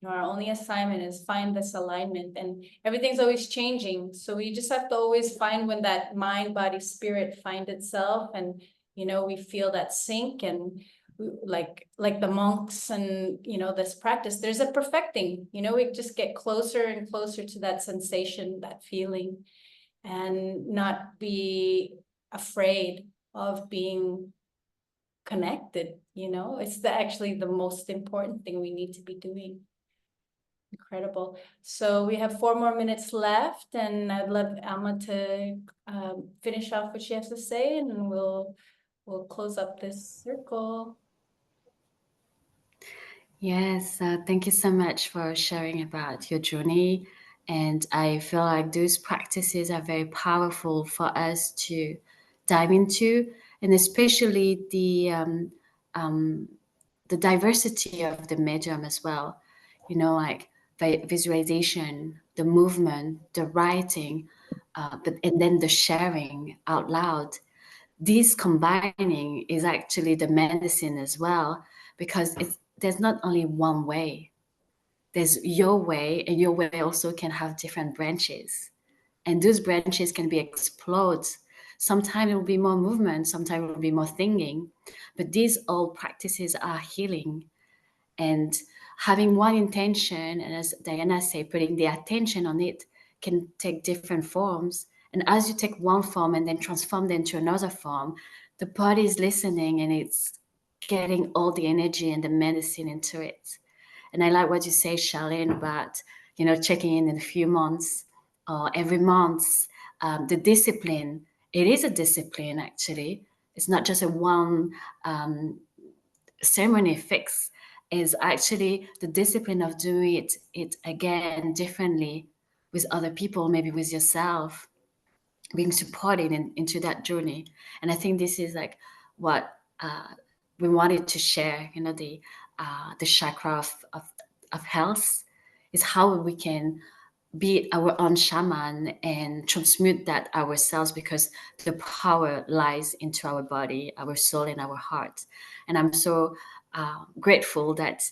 You know, our only assignment is find this alignment, and everything's always changing. So we just have to always find when that mind, body, spirit find itself, and, you know, we feel that sync, and like the monks and, you know, this practice, there's a perfecting, you know, we just get closer and closer to that sensation, that feeling, and not be afraid of being connected. You know, it's actually the most important thing we need to be doing. Incredible. So we have 4 more minutes left, and I'd love Alma to finish off what she has to say, and we'll close up this circle. Yes, thank you so much for sharing about your journey. And I feel like those practices are very powerful for us to dive into, and especially the diversity of the medium as well. You know, like visualization, the movement, the writing, and then the sharing out loud. This combining is actually the medicine as well, because there's not only one way. There's your way, and your way also can have different branches. And those branches can be explored. Sometimes it will be more movement, sometimes it will be more thinking. But these all practices are healing. And having one intention, and as Dianna said, putting the attention on it can take different forms. And as you take one form and then transform it into another form, the body is listening and it's getting all the energy and the medicine into it. And I like what you say, Charlene, about, you know, checking in a few months or every month. The discipline, it is a discipline, actually. It's not just a one ceremony fix. Is actually the discipline of doing it again differently with other people, maybe with yourself, being supported into that journey. And I think this is like what we wanted to share. You know, the chakra of health is how we can be our own shaman and transmute that ourselves, because the power lies into our body, our soul, and our heart. And I'm so grateful that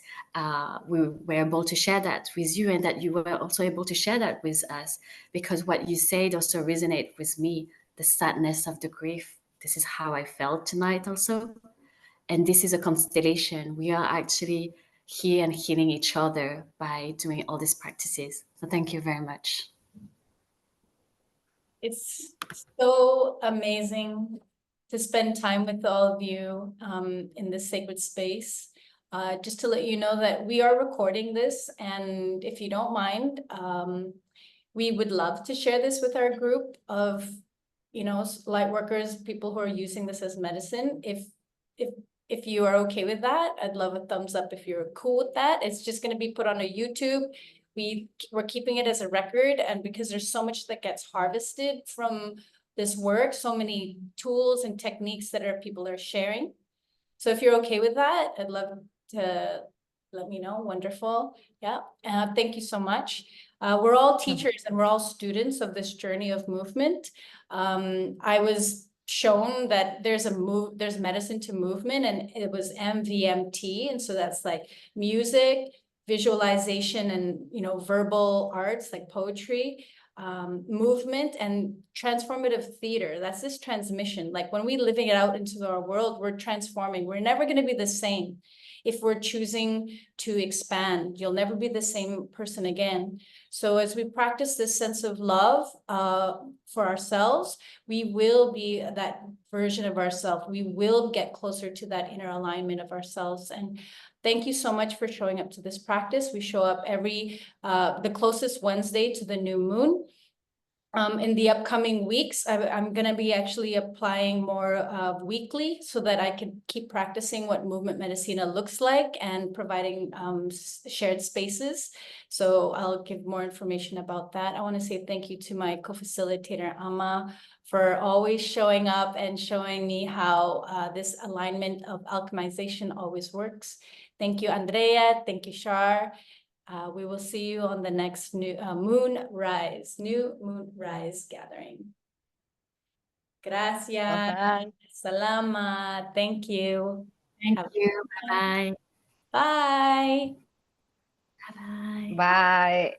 we were able to share that with you, and that you were also able to share that with us, because what you said also resonated with me, the sadness of the grief. This is how I felt tonight also. And this is a constellation. We are actually here and healing each other by doing all these practices. So thank you very much. It's so amazing to spend time with all of you in this sacred space. Just to let you know that we are recording this, and if you don't mind, we would love to share this with our group of, you know, light workers, people who are using this as medicine. If you are okay with that, I'd love a thumbs up if you're cool with that. It's just going to be put on a YouTube. We're keeping it as a record, and because there's so much that gets harvested from this work, so many tools and techniques that people are sharing. So if you're okay with that, I'd love to let me know. Wonderful. Yeah. Thank you so much. We're all teachers and we're all students of this journey of movement. I was shown that there's medicine to movement, and it was MVMT. And so that's like music, visualization and, verbal arts like poetry, movement, and transformative theater. That's this transmission. Like when we living it out into our world, we're transforming. We're never going to be the same. If we're choosing to expand, you'll never be the same person again. So as we practice this sense of love for ourselves, we will be that version of ourselves. We will get closer to that inner alignment of ourselves. And thank you so much for showing up to this practice. We show up the closest Wednesday to the new moon. In the upcoming weeks, I'm going to be actually applying more weekly so that I can keep practicing what Movement Medicina looks like and providing shared spaces. So I'll give more information about that. I want to say thank you to my co-facilitator, Amma, for always showing up and showing me how this alignment of alchemization always works. Thank you, Andrea. Thank you, Shar. We will see you on the next new MOONRISE gathering. Gracias. Bye. Salamat. Thank you. Thank you. Bye. Bye. Bye. Bye.